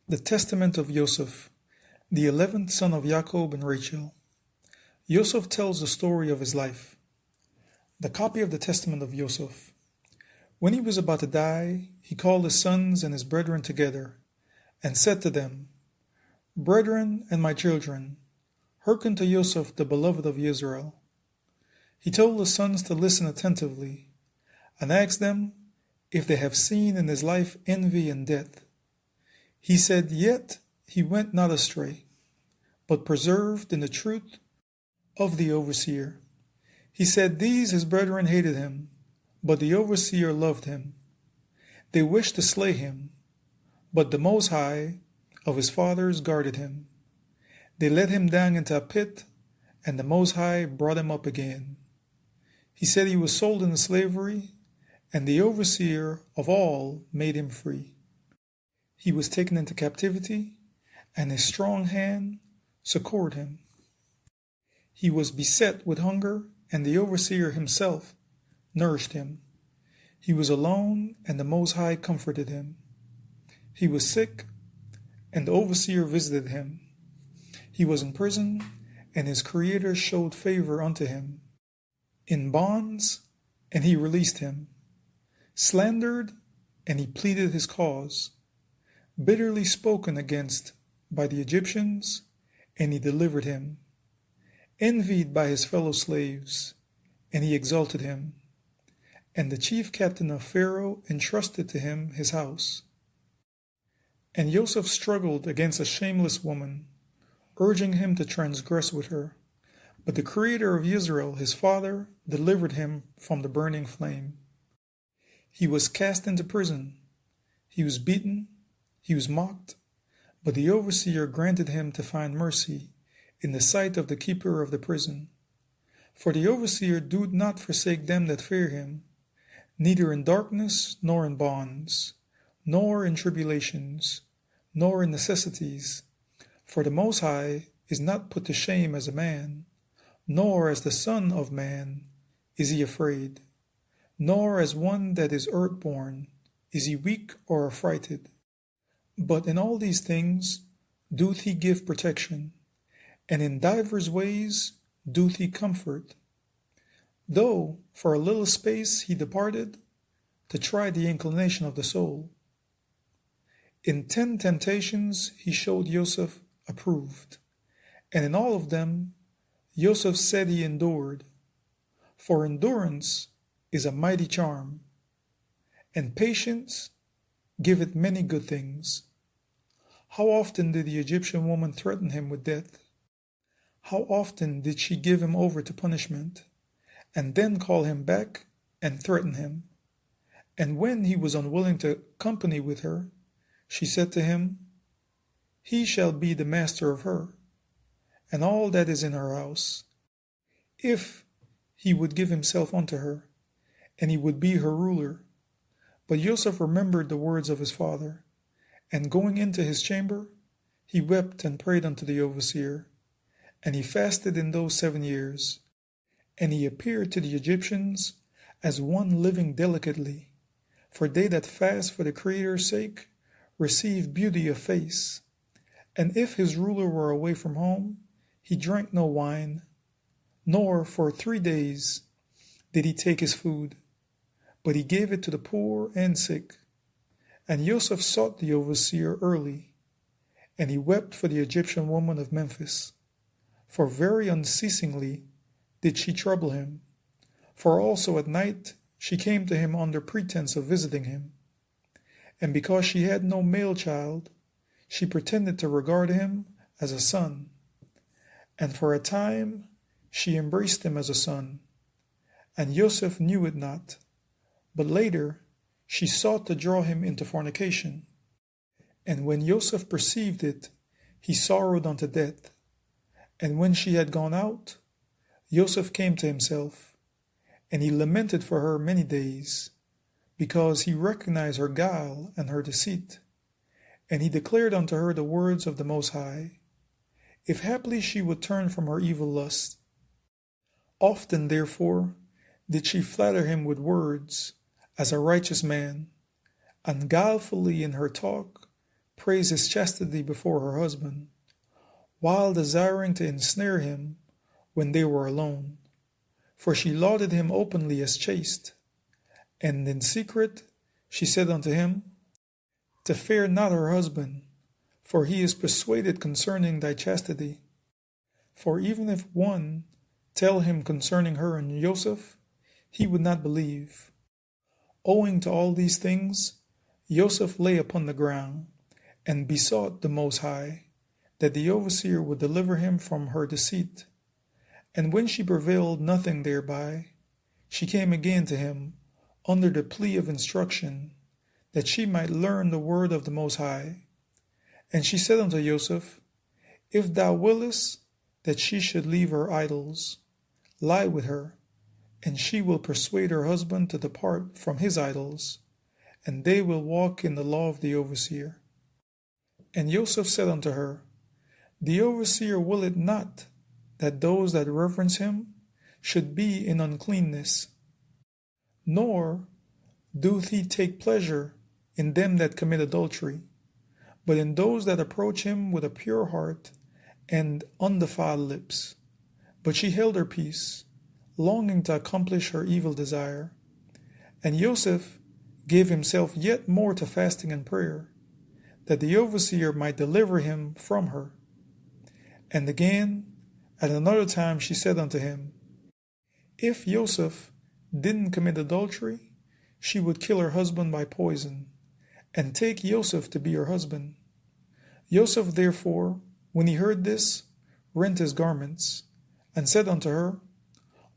The Testament of Yoseph, the 11th son of Jacob and Rachel. Yoseph tells the story of his life. The copy of the Testament of Yoseph. When he was about to die, he called his sons and his brethren together, and said to them, Brethren and my children, hearken to Yoseph, the beloved of Israel. He told his sons to listen attentively, and asked them if they have seen in his life envy and death. He said, Yet he went not astray, but preserved in the truth of the overseer. He said, These his brethren hated him, but the overseer loved him. They wished to slay him, but the Most High of his fathers guarded him. They let him down into a pit, and the Most High brought him up again. He said he was sold into slavery, and the overseer of all made him free. He was taken into captivity, and his strong hand succored him. He was beset with hunger, and the overseer himself nourished him. He was alone, and the Most High comforted him. He was sick, and the overseer visited him. He was in prison, and his Creator showed favor unto him. In bonds, and he released him. Slandered, and he pleaded his cause. Bitterly spoken against by the Egyptians, and he delivered him. Envied by his fellow slaves, and he exalted him. And the chief captain of Pharaoh entrusted to him his house. And Yoseph struggled against a shameless woman, urging him to transgress with her. But the Creator of Israel, his father, delivered him from the burning flame. He was cast into prison. He was beaten. He was mocked, but the overseer granted him to find mercy in the sight of the keeper of the prison. For the overseer doth not forsake them that fear him, neither in darkness, nor in bonds, nor in tribulations, nor in necessities. For the Most High is not put to shame as a man, nor as the Son of Man is he afraid, nor as one that is earthborn is he weak or affrighted. But in all these things doth he give protection, and in divers ways doth he comfort. Though for a little space he departed, to try the inclination of the soul. In 10 temptations he showed Yoseph approved, and in all of them Yoseph said he endured. For endurance is a mighty charm, and patience giveth many good things. How often did the Egyptian woman threaten him with death? How often did she give him over to punishment, and then call him back and threaten him? And when he was unwilling to company with her, she said to him, He shall be the master of her, and all that is in her house, if he would give himself unto her, and he would be her ruler. But Yoseph remembered the words of his father, and going into his chamber, he wept and prayed unto the overseer, and he fasted in those 7 years. And he appeared to the Egyptians as one living delicately, for they that fast for the Creator's sake receive beauty of face. And if his ruler were away from home, he drank no wine, nor for 3 days did he take his food, but he gave it to the poor and sick. And Yoseph sought the overseer early, and he wept for the Egyptian woman of Memphis, for very unceasingly did she trouble him. For also at night she came to him under pretense of visiting him. And because she had no male child, she pretended to regard him as a son. And for a time she embraced him as a son. And Yoseph knew it not. But later she sought to draw him into fornication. And when Yoseph perceived it, he sorrowed unto death. And when she had gone out, Yoseph came to himself, and he lamented for her many days, because he recognized her guile and her deceit. And he declared unto her the words of the Most High, if haply she would turn from her evil lust. Often, therefore, did she flatter him with words, as a righteous man, and guilefully in her talk praise his chastity before her husband, while desiring to ensnare him when they were alone. For she lauded him openly as chaste, and in secret she said unto him, to fear not her husband, for he is persuaded concerning thy chastity. For even if one tell him concerning her and Yoseph, he would not believe. Owing to all these things, Yoseph lay upon the ground, and besought the Most High, that the overseer would deliver him from her deceit. And when she prevailed nothing thereby, she came again to him, under the plea of instruction, that she might learn the word of the Most High. And she said unto Yoseph, if thou willest that she should leave her idols, lie with her, and she will persuade her husband to depart from his idols, and they will walk in the law of the overseer. And Yoseph said unto her, the overseer willeth not that those that reverence him should be in uncleanness, nor doth he take pleasure in them that commit adultery, but in those that approach him with a pure heart and undefiled lips. But she held her peace, longing to accomplish her evil desire. And Yoseph gave himself yet more to fasting and prayer, that the overseer might deliver him from her. And again, at another time she said unto him, if Yoseph didn't commit adultery, she would kill her husband by poison, and take Yoseph to be her husband. Yoseph therefore, when he heard this, rent his garments, and said unto her,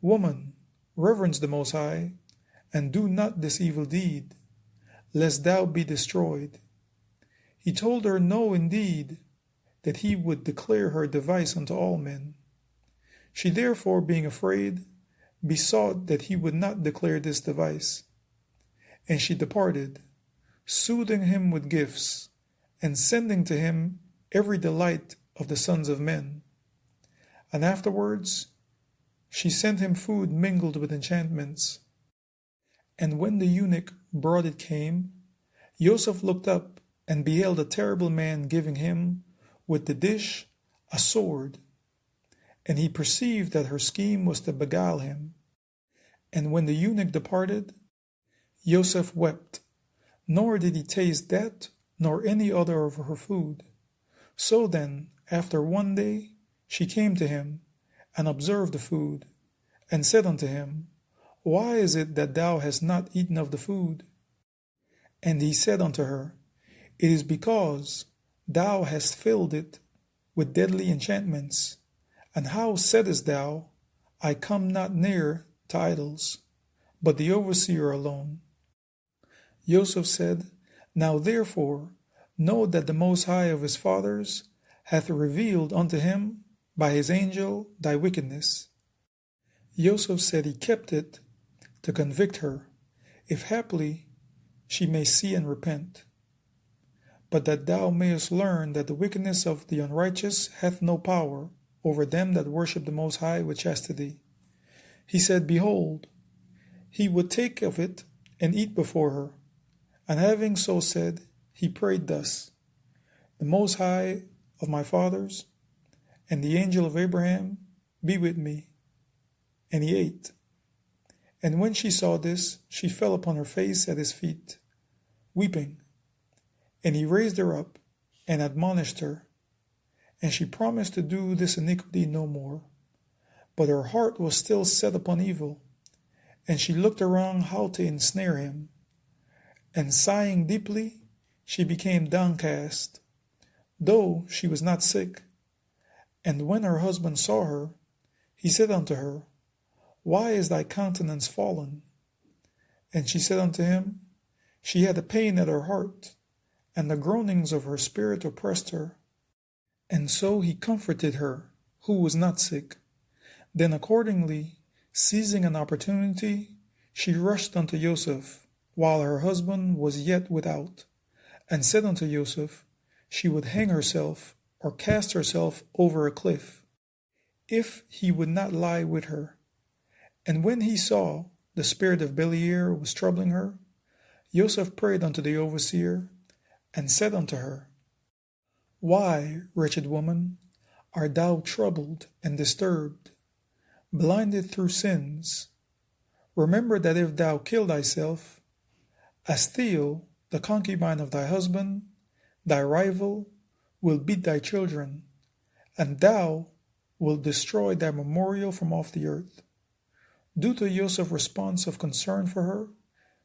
woman, reverence the Most High, and do not this evil deed, lest thou be destroyed. He told her no, indeed, that he would declare her device unto all men. She therefore, being afraid, besought that he would not declare this device. And she departed, soothing him with gifts, and sending to him every delight of the sons of men. And afterwards she sent him food mingled with enchantments. And when the eunuch brought it came, Yoseph looked up and beheld a terrible man giving him, with the dish, a sword. And he perceived that her scheme was to beguile him. And when the eunuch departed, Yoseph wept, nor did he taste that nor any other of her food. So then, after one day, she came to him, and observed the food, and said unto him, why is it that thou hast not eaten of the food? And he said unto her, it is because thou hast filled it with deadly enchantments. And how saidest thou, I come not near to idols, but the overseer alone? Yoseph said, now therefore know that the Most High of his fathers hath revealed unto him by his angel thy wickedness. Yoseph said he kept it to convict her, if haply she may see and repent. But that thou mayest learn that the wickedness of the unrighteous hath no power over them that worship the Most High with chastity. He said, behold, he would take of it and eat before her. And having so said, he prayed thus, the Most High of my fathers, and the angel of Abraham, be with me. And he ate. And when she saw this, she fell upon her face at his feet, weeping. And he raised her up, and admonished her. And she promised to do this iniquity no more. But her heart was still set upon evil, and she looked around how to ensnare him. And sighing deeply, she became downcast, though she was not sick. And when her husband saw her, he said unto her, why is thy countenance fallen? And she said unto him, she had a pain at her heart, and the groanings of her spirit oppressed her. And so he comforted her, who was not sick. Then accordingly, seizing an opportunity, she rushed unto Yoseph, while her husband was yet without, and said unto Yoseph, she would hang herself or cast herself over a cliff, if he would not lie with her. And when he saw the spirit of Beliar was troubling her, Yoseph prayed unto the overseer, and said unto her, Why, wretched woman, art thou troubled and disturbed, blinded through sins? Remember that if thou kill thyself, Asthio, the concubine of thy husband, thy rival, will beat thy children, and thou wilt destroy thy memorial from off the earth. Due to Joseph's response of concern for her,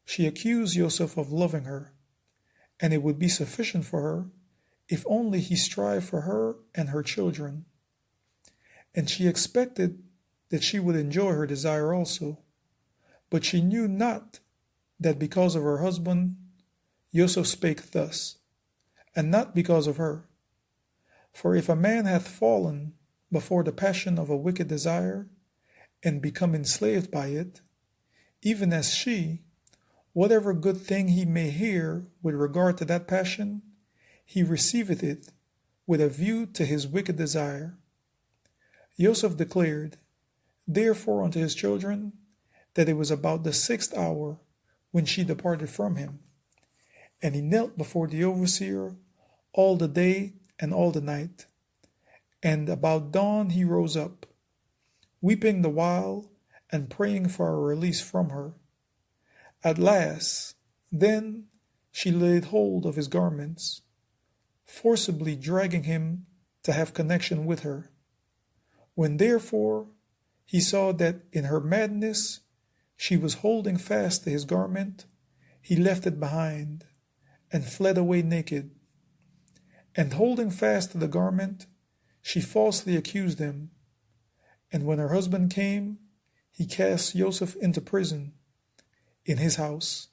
she accused Joseph of loving her, and it would be sufficient for her if only he strived for her and her children. And she expected that she would enjoy her desire also, but she knew not that because of her husband, Joseph spake thus, and not because of her. For if a man hath fallen before the passion of a wicked desire, and become enslaved by it, even as she, whatever good thing he may hear with regard to that passion, he receiveth it with a view to his wicked desire. Joseph declared, therefore unto his children, that it was about the 6th hour when she departed from him. And he knelt before the overseer all the day and all the night. And about dawn he rose up, weeping the while and praying for a release from her. At last, then, she laid hold of his garments, forcibly dragging him to have connection with her. When therefore he saw that in her madness she was holding fast to his garment, he left it behind and fled away naked. And holding fast to the garment, she falsely accused him. And when her husband came, he cast Joseph into prison in his house.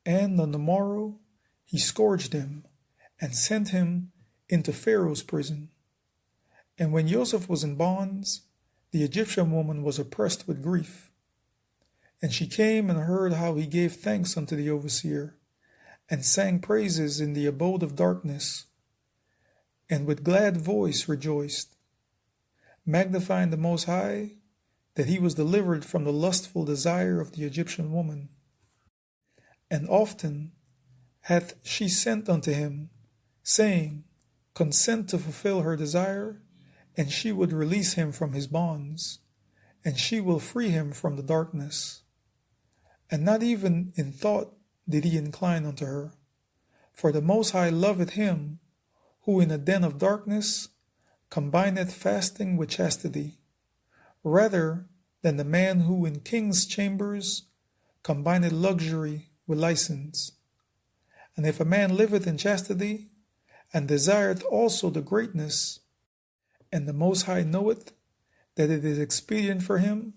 And on the morrow he scourged him and sent him into Pharaoh's prison. And when Joseph was in bonds, the Egyptian woman was oppressed with grief. And she came and heard how he gave thanks unto the overseer, and sang praises in the abode of darkness, and with glad voice rejoiced, magnifying the Most High, that he was delivered from the lustful desire of the Egyptian woman. And often hath she sent unto him, saying, consent to fulfill her desire, and she would release him from his bonds, and she will free him from the darkness. And not even in thought did he incline unto her, for the Most High loveth him, who in a den of darkness combineth fasting with chastity, rather than the man who in king's chambers combineth luxury with license. And if a man liveth in chastity, and desireth also the greatness, and the Most High knoweth that it is expedient for him,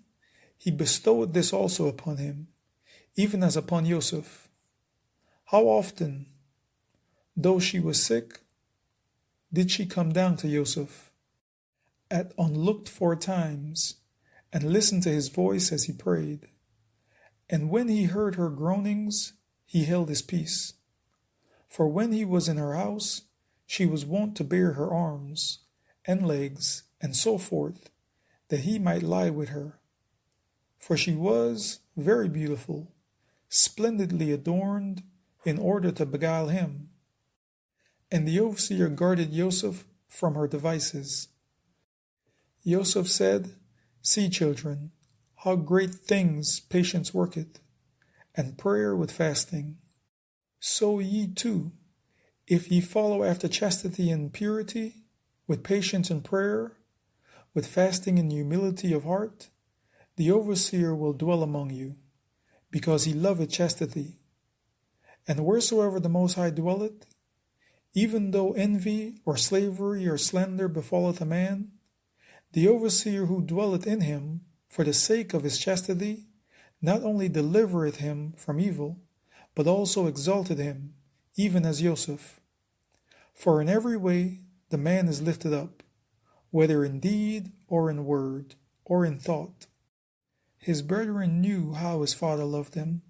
he bestoweth this also upon him, even as upon Yosef. How often, though she was sick, did she come down to Yosef at unlooked-for times, and listen to his voice as he prayed. And when he heard her groanings, he held his peace. For when he was in her house, she was wont to bare her arms and legs, and so forth, that he might lie with her. For she was very beautiful, splendidly adorned, in order to beguile him. And the overseer guarded Joseph from her devices. Joseph said, see, children, how great things patience worketh, and prayer with fasting. So ye too, if ye follow after chastity and purity, with patience and prayer, with fasting and humility of heart, the overseer will dwell among you, because he loveth chastity. And wheresoever the Most High dwelleth, even though envy or slavery or slander befalleth a man, the overseer who dwelleth in him, for the sake of his chastity, not only delivereth him from evil, but also exalteth him, even as Yosef. For in every way the man is lifted up, whether in deed or in word or in thought. His brethren knew how his father loved him,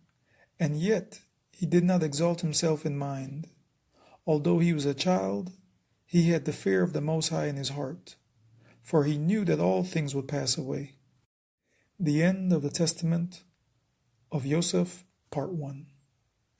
and yet he did not exalt himself in mind. Although he was a child, he had the fear of the Most High in his heart, for he knew that all things would pass away. The end of the Testament of Yoseph, Part 1.